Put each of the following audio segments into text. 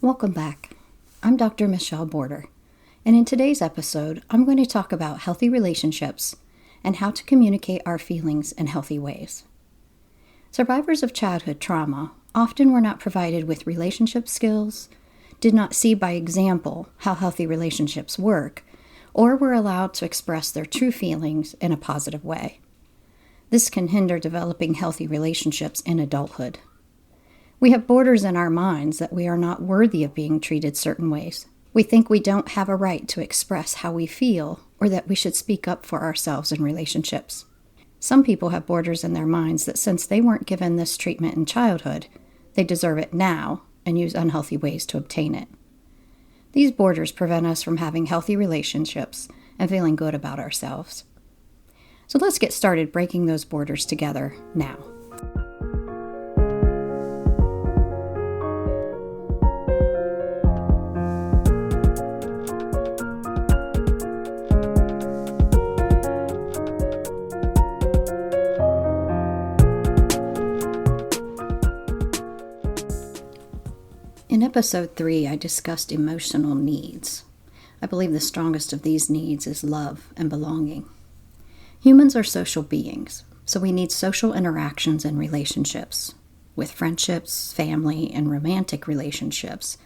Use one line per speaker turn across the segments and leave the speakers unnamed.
Welcome back. I'm Dr. Michelle Border, and in today's episode, I'm going to talk about healthy relationships and how to communicate our feelings in healthy ways. Survivors of childhood trauma often were not provided with relationship skills, did not see by example how healthy relationships work, or were allowed to express their true feelings in a positive way. This can hinder developing healthy relationships in adulthood. We have borders in our minds that we are not worthy of being treated certain ways. We think we don't have a right to express how we feel or that we should speak up for ourselves in relationships. Some people have borders in their minds that since they weren't given this treatment in childhood, they deserve it now and use unhealthy ways to obtain it. These borders prevent us from having healthy relationships and feeling good about ourselves. So let's get started breaking those borders together now. In episode 3, I discussed emotional needs. I believe the strongest of these needs is love and belonging. Humans are social beings, so we need social interactions and relationships, with friendships, family, and romantic relationships,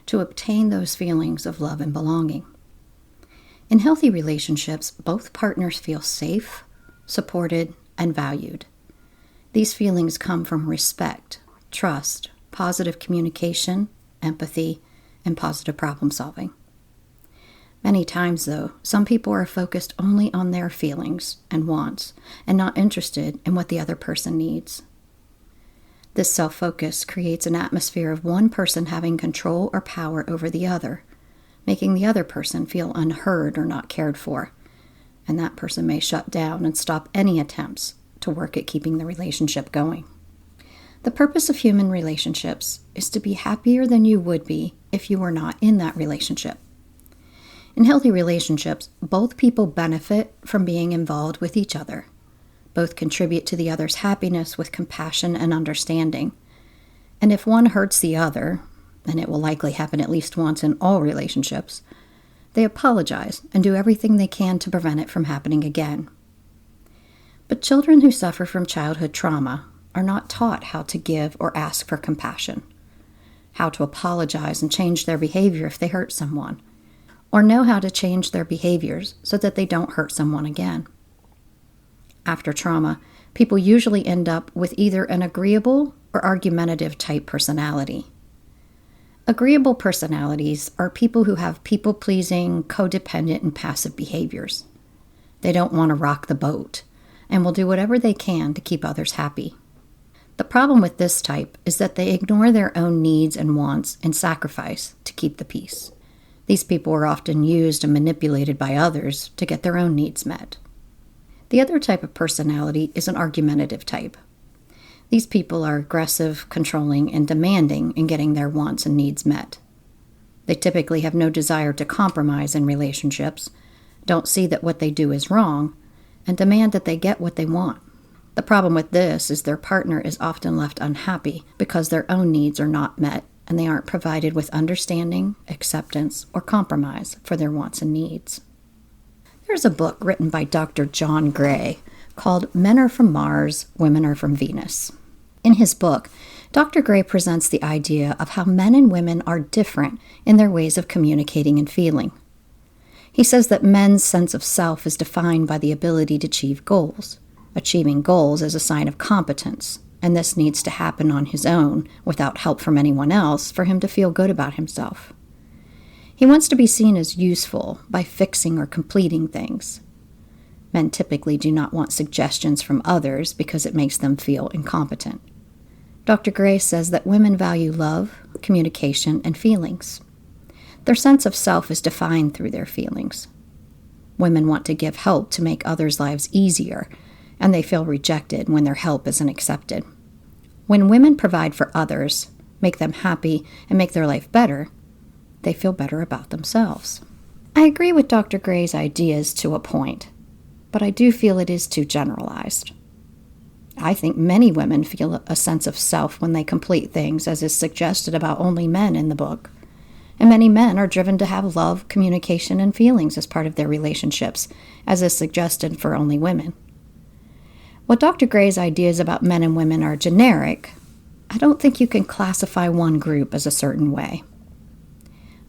to obtain those feelings of love and belonging. In healthy relationships, both partners feel safe, supported, and valued. These feelings come from respect, trust, positive communication, empathy, and positive problem solving. Many times, though, some people are focused only on their feelings and wants and not interested in what the other person needs. This self-focus creates an atmosphere of one person having control or power over the other, making the other person feel unheard or not cared for, and that person may shut down and stop any attempts to work at keeping the relationship going. The purpose of human relationships is to be happier than you would be if you were not in that relationship. In healthy relationships, both people benefit from being involved with each other. Both contribute to the other's happiness with compassion and understanding. And if one hurts the other, and it will likely happen at least once in all relationships, they apologize and do everything they can to prevent it from happening again. But children who suffer from childhood trauma are not taught how to give or ask for compassion, how to apologize and change their behavior if they hurt someone, or know how to change their behaviors so that they don't hurt someone again. After trauma, people usually end up with either an agreeable or argumentative type personality. Agreeable personalities are people who have people-pleasing, codependent, and passive behaviors. They don't want to rock the boat and will do whatever they can to keep others happy. The problem with this type is that they ignore their own needs and wants and sacrifice to keep the peace. These people are often used and manipulated by others to get their own needs met. The other type of personality is an argumentative type. These people are aggressive, controlling, and demanding in getting their wants and needs met. They typically have no desire to compromise in relationships, don't see that what they do is wrong, and demand that they get what they want. The problem with this is their partner is often left unhappy because their own needs are not met and they aren't provided with understanding, acceptance, or compromise for their wants and needs. There's a book written by Dr. John Gray called Men Are From Mars, Women Are From Venus. In his book, Dr. Gray presents the idea of how men and women are different in their ways of communicating and feeling. He says that men's sense of self is defined by the ability to achieve goals. Achieving goals is a sign of competence, and this needs to happen on his own without help from anyone else for him to feel good about himself. He wants to be seen as useful by fixing or completing things. Men typically do not want suggestions from others because it makes them feel incompetent. Dr. Gray says that women value love, communication, and feelings. Their sense of self is defined through their feelings. Women want to give help to make others' lives easier, and they feel rejected when their help isn't accepted. When women provide for others, make them happy, and make their life better, they feel better about themselves. I agree with Dr. Gray's ideas to a point, but I do feel it is too generalized. I think many women feel a sense of self when they complete things, as is suggested about only men in the book. And many men are driven to have love, communication, and feelings as part of their relationships, as is suggested for only women. While Dr. Gray's ideas about men and women are generic, I don't think you can classify one group as a certain way.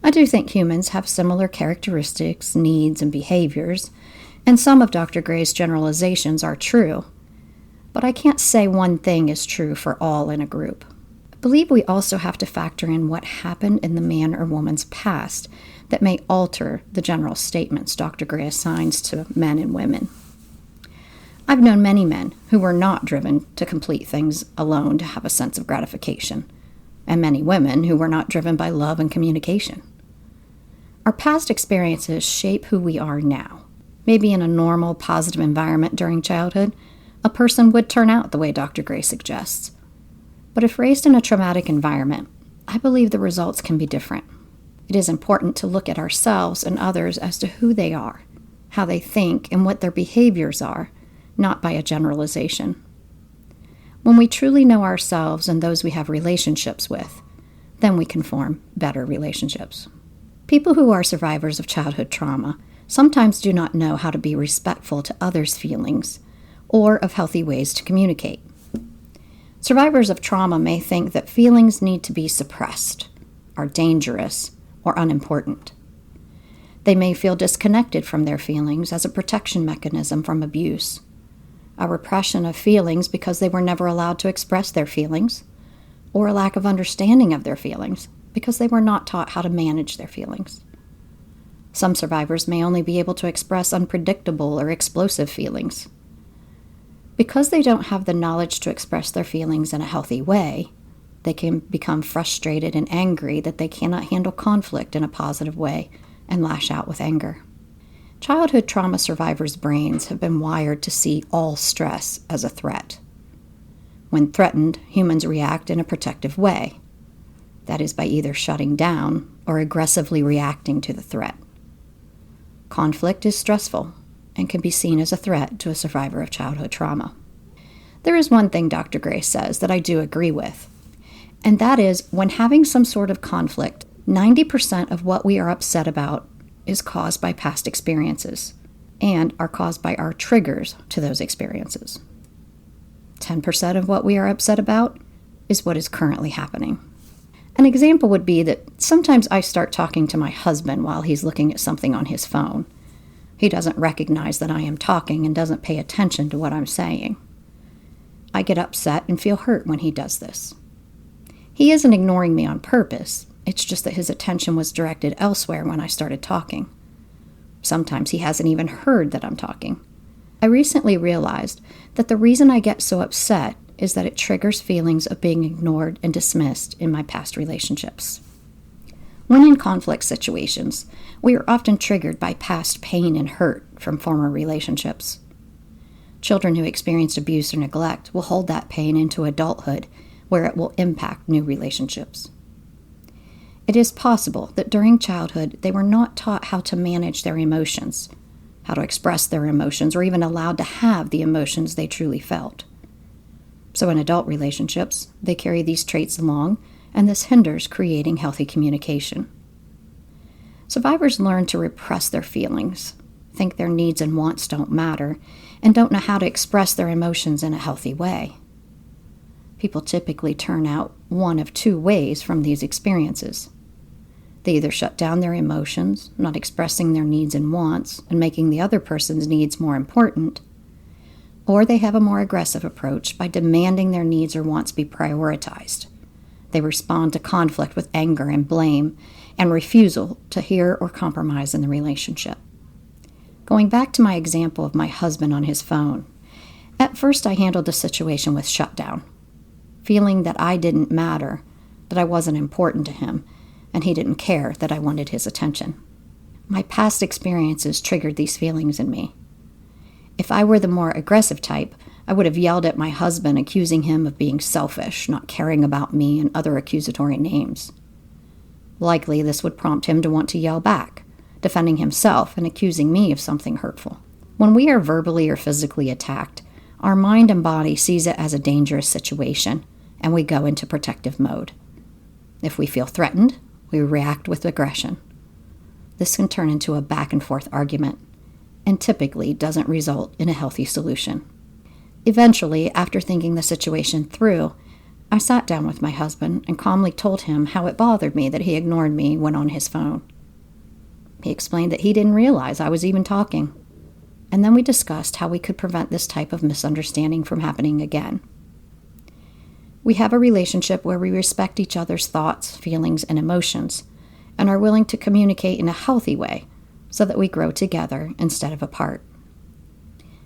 I do think humans have similar characteristics, needs, and behaviors, and some of Dr. Gray's generalizations are true, but I can't say one thing is true for all in a group. I believe we also have to factor in what happened in the man or woman's past that may alter the general statements Dr. Gray assigns to men and women. I've known many men who were not driven to complete things alone to have a sense of gratification, and many women who were not driven by love and communication. Our past experiences shape who we are now. Maybe in a normal, positive environment during childhood, a person would turn out the way Dr. Gray suggests. But if raised in a traumatic environment, I believe the results can be different. It is important to look at ourselves and others as to who they are, how they think, and what their behaviors are, not by a generalization. When we truly know ourselves and those we have relationships with, then we can form better relationships. People who are survivors of childhood trauma sometimes do not know how to be respectful to others' feelings or of healthy ways to communicate. Survivors of trauma may think that feelings need to be suppressed, are dangerous, or unimportant. They may feel disconnected from their feelings as a protection mechanism from abuse, a repression of feelings because they were never allowed to express their feelings, or a lack of understanding of their feelings because they were not taught how to manage their feelings. Some survivors may only be able to express unpredictable or explosive feelings. Because they don't have the knowledge to express their feelings in a healthy way, they can become frustrated and angry that they cannot handle conflict in a positive way and lash out with anger. Childhood trauma survivors' brains have been wired to see all stress as a threat. When threatened, humans react in a protective way. That is by either shutting down or aggressively reacting to the threat. Conflict is stressful and can be seen as a threat to a survivor of childhood trauma. There is one thing Dr. Gray says that I do agree with, and that is when having some sort of conflict, 90% of what we are upset about is caused by past experiences and are caused by our triggers to those experiences. 10% of what we are upset about is what is currently happening. An example would be that sometimes I start talking to my husband while he's looking at something on his phone. He doesn't recognize that I am talking and doesn't pay attention to what I'm saying. I get upset and feel hurt when he does this. He isn't ignoring me on purpose. It's just that his attention was directed elsewhere when I started talking. Sometimes he hasn't even heard that I'm talking. I recently realized that the reason I get so upset is that it triggers feelings of being ignored and dismissed in my past relationships. When in conflict situations, we are often triggered by past pain and hurt from former relationships. Children who experienced abuse or neglect will hold that pain into adulthood, where it will impact new relationships. It is possible that during childhood they were not taught how to manage their emotions, how to express their emotions, or even allowed to have the emotions they truly felt. So in adult relationships, they carry these traits along, and this hinders creating healthy communication. Survivors learn to repress their feelings, think their needs and wants don't matter, and don't know how to express their emotions in a healthy way. People typically turn out one of two ways from these experiences. They either shut down their emotions, not expressing their needs and wants, and making the other person's needs more important, or they have a more aggressive approach by demanding their needs or wants be prioritized. They respond to conflict with anger and blame and refusal to hear or compromise in the relationship. Going back to my example of my husband on his phone, at first I handled the situation with shutdown, feeling that I didn't matter, that I wasn't important to him, and he didn't care that I wanted his attention. My past experiences triggered these feelings in me. If I were the more aggressive type, I would have yelled at my husband, accusing him of being selfish, not caring about me, and other accusatory names. Likely, this would prompt him to want to yell back, defending himself and accusing me of something hurtful. When we are verbally or physically attacked, our mind and body sees it as a dangerous situation, and we go into protective mode. If we feel threatened, we react with aggression. This can turn into a back and forth argument, and typically doesn't result in a healthy solution. Eventually, after thinking the situation through, I sat down with my husband and calmly told him how it bothered me that he ignored me when on his phone. He explained that he didn't realize I was even talking, and then we discussed how we could prevent this type of misunderstanding from happening again. We have a relationship where we respect each other's thoughts, feelings, and emotions, and are willing to communicate in a healthy way so that we grow together instead of apart.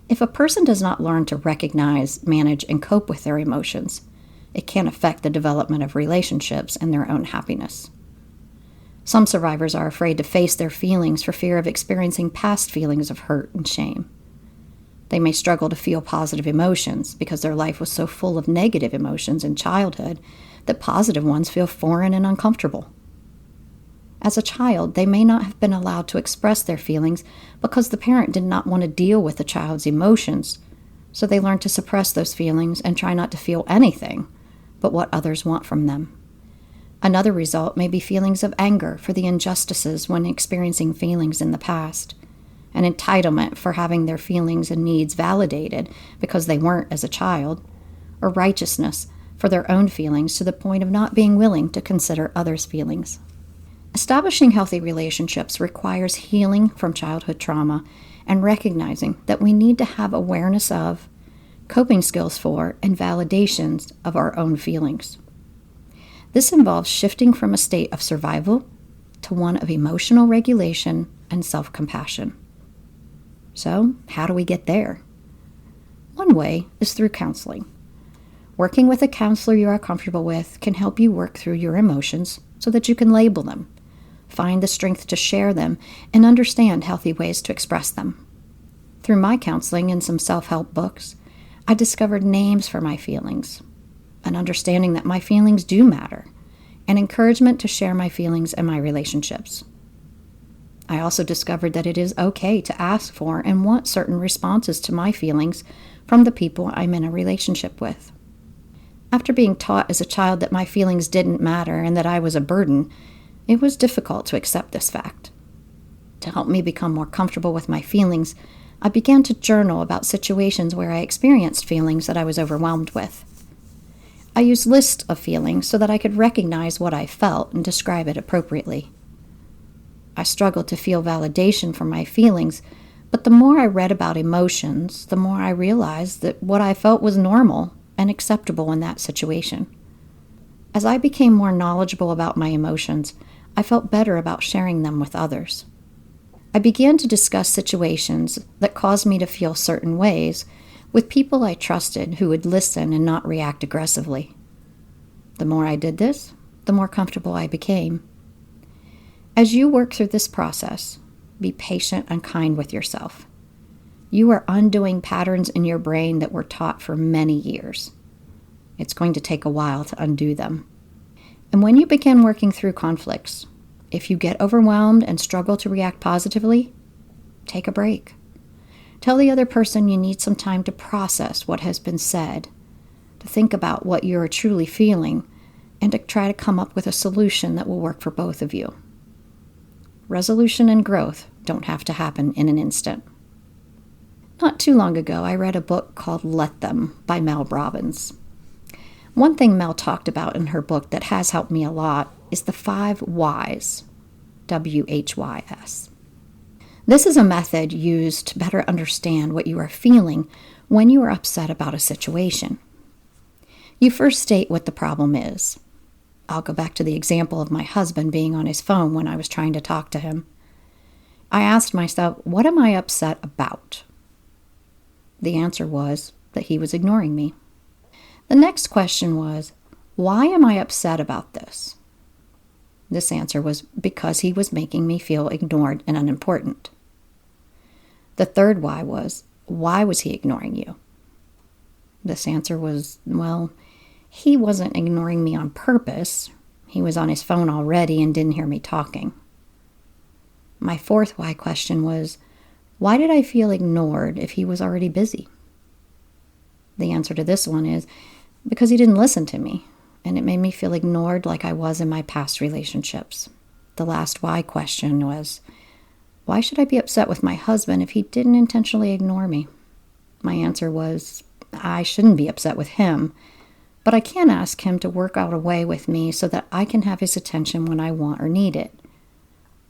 If a person does not learn to recognize, manage, and cope with their emotions, it can affect the development of relationships and their own happiness. Some survivors are afraid to face their feelings for fear of experiencing past feelings of hurt and shame. They may struggle to feel positive emotions because their life was so full of negative emotions in childhood that positive ones feel foreign and uncomfortable. As a child, they may not have been allowed to express their feelings because the parent did not want to deal with the child's emotions, so they learn to suppress those feelings and try not to feel anything but what others want from them. Another result may be feelings of anger for the injustices when experiencing feelings in the past, an entitlement for having their feelings and needs validated because they weren't as a child, or righteousness for their own feelings to the point of not being willing to consider others' feelings. Establishing healthy relationships requires healing from childhood trauma and recognizing that we need to have awareness of, coping skills for, and validations of our own feelings. This involves shifting from a state of survival to one of emotional regulation and self-compassion. So, how do we get there? One way is through counseling. Working with a counselor you are comfortable with can help you work through your emotions so that you can label them, find the strength to share them, and understand healthy ways to express them. Through my counseling and some self-help books, I discovered names for my feelings, an understanding that my feelings do matter, and encouragement to share my feelings and my relationships. I also discovered that it is okay to ask for and want certain responses to my feelings from the people I'm in a relationship with. After being taught as a child that my feelings didn't matter and that I was a burden, it was difficult to accept this fact. To help me become more comfortable with my feelings, I began to journal about situations where I experienced feelings that I was overwhelmed with. I used lists of feelings so that I could recognize what I felt and describe it appropriately. I struggled to feel validation for my feelings, but the more I read about emotions, the more I realized that what I felt was normal and acceptable in that situation. As I became more knowledgeable about my emotions, I felt better about sharing them with others. I began to discuss situations that caused me to feel certain ways with people I trusted who would listen and not react aggressively. The more I did this, the more comfortable I became. As you work through this process, be patient and kind with yourself. You are undoing patterns in your brain that were taught for many years. It's going to take a while to undo them. And when you begin working through conflicts, if you get overwhelmed and struggle to react positively, take a break. Tell the other person you need some time to process what has been said, to think about what you are truly feeling, and to try to come up with a solution that will work for both of you. Resolution and growth don't have to happen in an instant. Not too long ago, I read a book called Let Them by Mel Robbins. One thing Mel talked about in her book that has helped me a lot is the 5 whys, WHYS. This is a method used to better understand what you are feeling when you are upset about a situation. You first state what the problem is. I'll go back to the example of my husband being on his phone when I was trying to talk to him. I asked myself, what am I upset about? The answer was that he was ignoring me. The next question was, why am I upset about this? This answer was because he was making me feel ignored and unimportant. The third why was he ignoring you? This answer was, well, he wasn't ignoring me on purpose. He was on his phone already and didn't hear me talking. My fourth why question was, why did I feel ignored if he was already busy? The answer to this one is, because he didn't listen to me, and it made me feel ignored like I was in my past relationships. The last why question was, why should I be upset with my husband if he didn't intentionally ignore me? My answer was, I shouldn't be upset with him, but I can ask him to work out a way with me so that I can have his attention when I want or need it.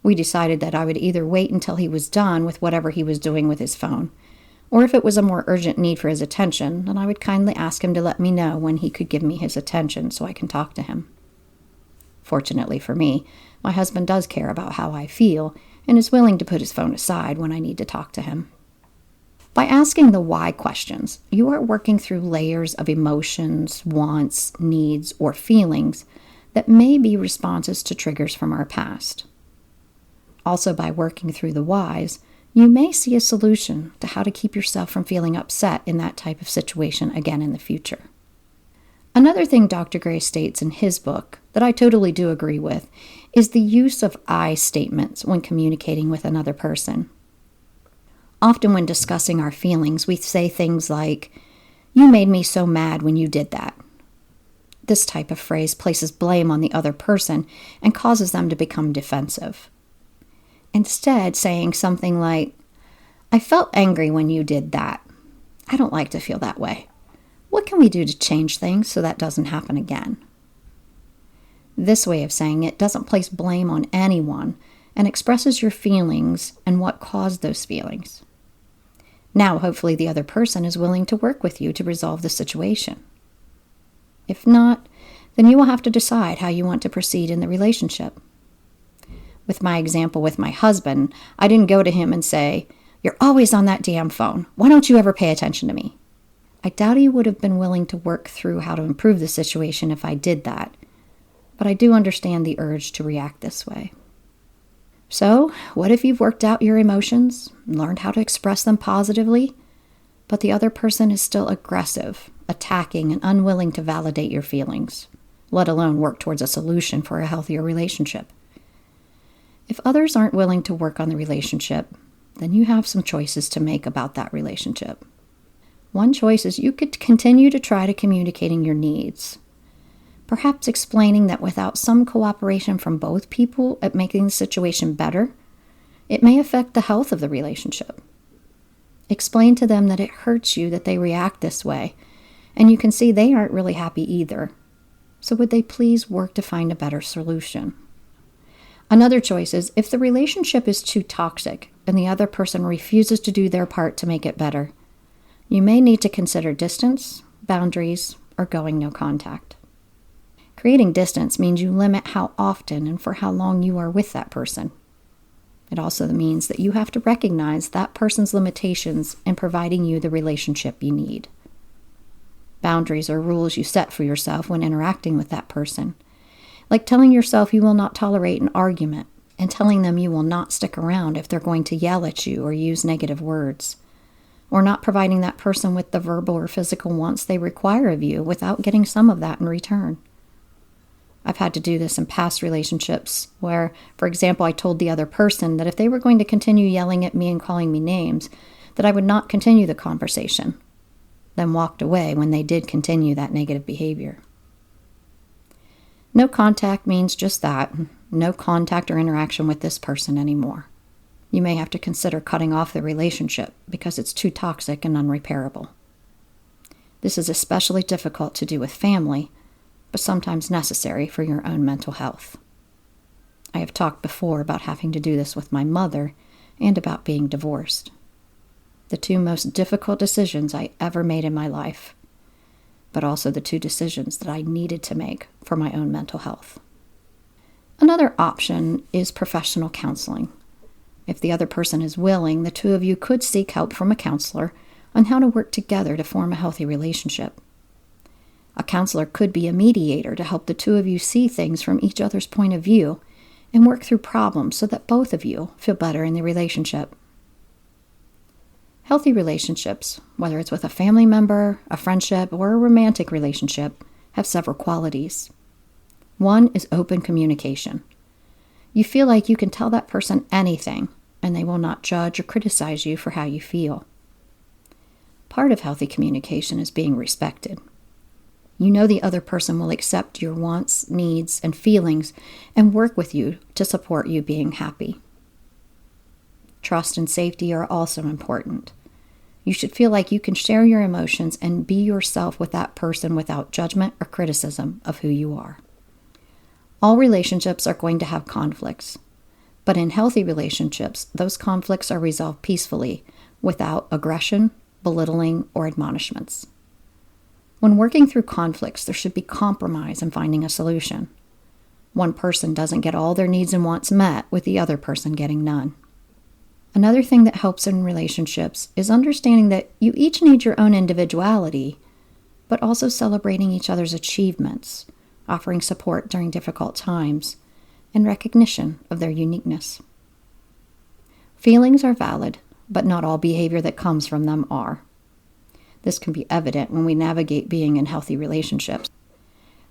We decided that I would either wait until he was done with whatever he was doing with his phone, or if it was a more urgent need for his attention, then I would kindly ask him to let me know when he could give me his attention so I can talk to him. Fortunately for me, my husband does care about how I feel and is willing to put his phone aside when I need to talk to him. By asking the why questions, you are working through layers of emotions, wants, needs, or feelings that may be responses to triggers from our past. Also, by working through the whys, you may see a solution to how to keep yourself from feeling upset in that type of situation again in the future. Another thing Dr. Gray states in his book that I totally do agree with is the use of I statements when communicating with another person. Often when discussing our feelings, we say things like, "You made me so mad when you did that." This type of phrase places blame on the other person and causes them to become defensive. Instead, saying something like, "I felt angry when you did that. I don't like to feel that way. What can we do to change things so that doesn't happen again?" This way of saying it doesn't place blame on anyone and expresses your feelings and what caused those feelings. Now, hopefully, the other person is willing to work with you to resolve the situation. If not, then you will have to decide how you want to proceed in the relationship. With my example with my husband, I didn't go to him and say, "You're always on that damn phone. Why don't you ever pay attention to me?" I doubt he would have been willing to work through how to improve the situation if I did that, but I do understand the urge to react this way. So, what if you've worked out your emotions, learned how to express them positively, but the other person is still aggressive, attacking, and unwilling to validate your feelings, let alone work towards a solution for a healthier relationship? If others aren't willing to work on the relationship, then you have some choices to make about that relationship. One choice is you could continue to try to communicating your needs, perhaps explaining that without some cooperation from both people at making the situation better, it may affect the health of the relationship. Explain to them that it hurts you that they react this way, and you can see they aren't really happy either. So would they please work to find a better solution? Another choice is if the relationship is too toxic and the other person refuses to do their part to make it better, you may need to consider distance, boundaries, or going no contact. Creating distance means you limit how often and for how long you are with that person. It also means that you have to recognize that person's limitations in providing you the relationship you need. Boundaries are rules you set for yourself when interacting with that person, like telling yourself you will not tolerate an argument and telling them you will not stick around if they're going to yell at you or use negative words, or not providing that person with the verbal or physical wants they require of you without getting some of that in return. I've had to do this in past relationships where, for example, I told the other person that if they were going to continue yelling at me and calling me names, that I would not continue the conversation, then walked away when they did continue that negative behavior. No contact means just that, no contact or interaction with this person anymore. You may have to consider cutting off the relationship because it's too toxic and unrepairable. This is especially difficult to do with family, but sometimes necessary for your own mental health. I have talked before about having to do this with my mother and about being divorced. The two most difficult decisions I ever made in my life, but also the two decisions that I needed to make for my own mental health. Another option is professional counseling. If the other person is willing, the two of you could seek help from a counselor on how to work together to form a healthy relationship. A counselor could be a mediator to help the two of you see things from each other's point of view and work through problems so that both of you feel better in the relationship. Healthy relationships, whether it's with a family member, a friendship, or a romantic relationship, have several qualities. One is open communication. You feel like you can tell that person anything, and they will not judge or criticize you for how you feel. Part of healthy communication is being respected. You know the other person will accept your wants, needs, and feelings and work with you to support you being happy. Trust and safety are also important. You should feel like you can share your emotions and be yourself with that person without judgment or criticism of who you are. All relationships are going to have conflicts, but in healthy relationships, those conflicts are resolved peacefully without aggression, belittling, or admonishments. When working through conflicts, there should be compromise in finding a solution. One person doesn't get all their needs and wants met with the other person getting none. Another thing that helps in relationships is understanding that you each need your own individuality, but also celebrating each other's achievements, offering support during difficult times, and recognition of their uniqueness. Feelings are valid, but not all behavior that comes from them are. This can be evident when we navigate being in healthy relationships.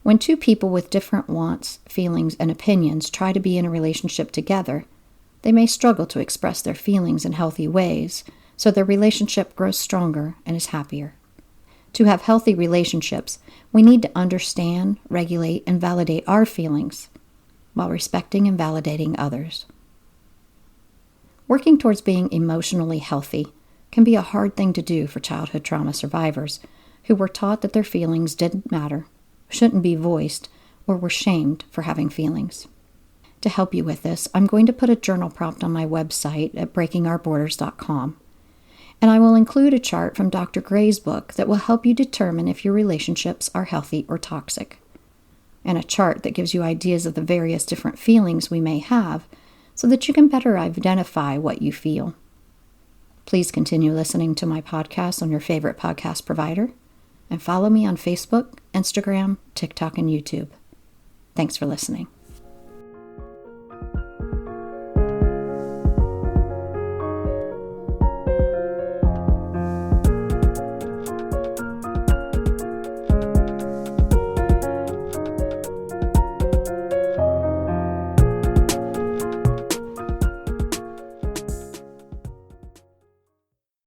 When two people with different wants, feelings, and opinions try to be in a relationship together, they may struggle to express their feelings in healthy ways, so their relationship grows stronger and is happier. To have healthy relationships, we need to understand, regulate, and validate our feelings while respecting and validating others. Working towards being emotionally healthy can be a hard thing to do for childhood trauma survivors who were taught that their feelings didn't matter, shouldn't be voiced, or were shamed for having feelings. To help you with this, I'm going to put a journal prompt on my website at breakingoutrborders.com, and I will include a chart from Dr. Gray's book that will help you determine if your relationships are healthy or toxic, and a chart that gives you ideas of the various different feelings we may have so that you can better identify what you feel. Please continue listening to my podcast on your favorite podcast provider, and follow me on Facebook, Instagram, TikTok, and YouTube. Thanks for listening.